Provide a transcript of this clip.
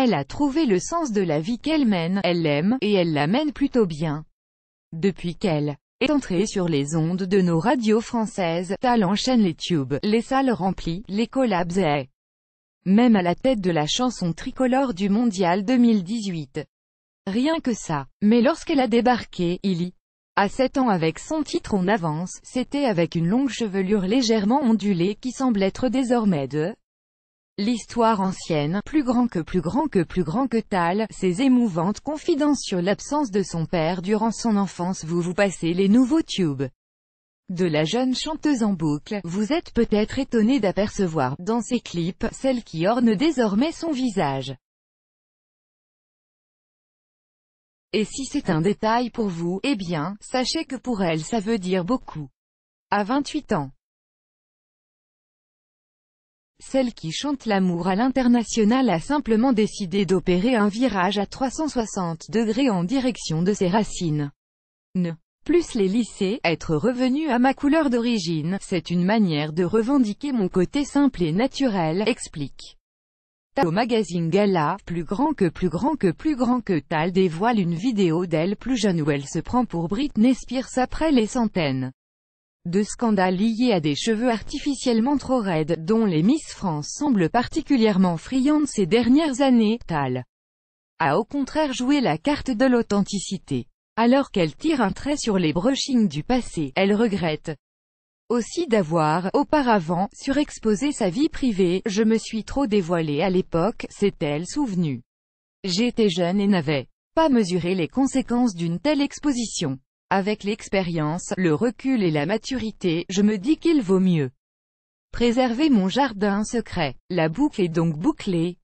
Elle a trouvé le sens de la vie qu'elle mène, elle l'aime, et elle la mène plutôt bien. Depuis qu'elle est entrée sur les ondes de nos radios françaises, Tal enchaîne les tubes, les salles remplies, les collabs et même à la tête de la chanson tricolore du Mondial 2018. Rien que ça. Mais lorsqu'elle a débarqué, il y a 7 ans avec son titre On avance, c'était avec une longue chevelure légèrement ondulée qui semble être désormais de l'histoire ancienne, plus grand que Tal, ses émouvantes confidences sur l'absence de son père durant son enfance. Vous passez les nouveaux tubes de la jeune chanteuse en boucle. Vous êtes peut-être étonné d'apercevoir, dans ses clips, celle qui orne désormais son visage. Et si c'est un détail pour vous, eh bien, sachez que pour elle ça veut dire beaucoup. À 28 ans. Celle qui chante l'amour à l'international a simplement décidé d'opérer un virage à 360 degrés en direction de ses racines. Ne plus les lycées, être revenu à ma couleur d'origine, c'est une manière de revendiquer mon côté simple et naturel, explique Tal au magazine Gala. Plus grand que Tal dévoile une vidéo d'elle plus jeune où elle se prend pour Britney Spears après les centaines de scandales liés à des cheveux artificiellement trop raides, dont les Miss France semblent particulièrement friandes ces dernières années. Tal a au contraire joué la carte de l'authenticité. Alors qu'elle tire un trait sur les brushings du passé, elle regrette aussi d'avoir, auparavant, surexposé sa vie privée. Je me suis trop dévoilée à l'époque, s'est-elle souvenue. J'étais jeune et n'avais pas mesuré les conséquences d'une telle exposition. Avec l'expérience, le recul et la maturité, je me dis qu'il vaut mieux préserver mon jardin secret. La boucle est donc bouclée.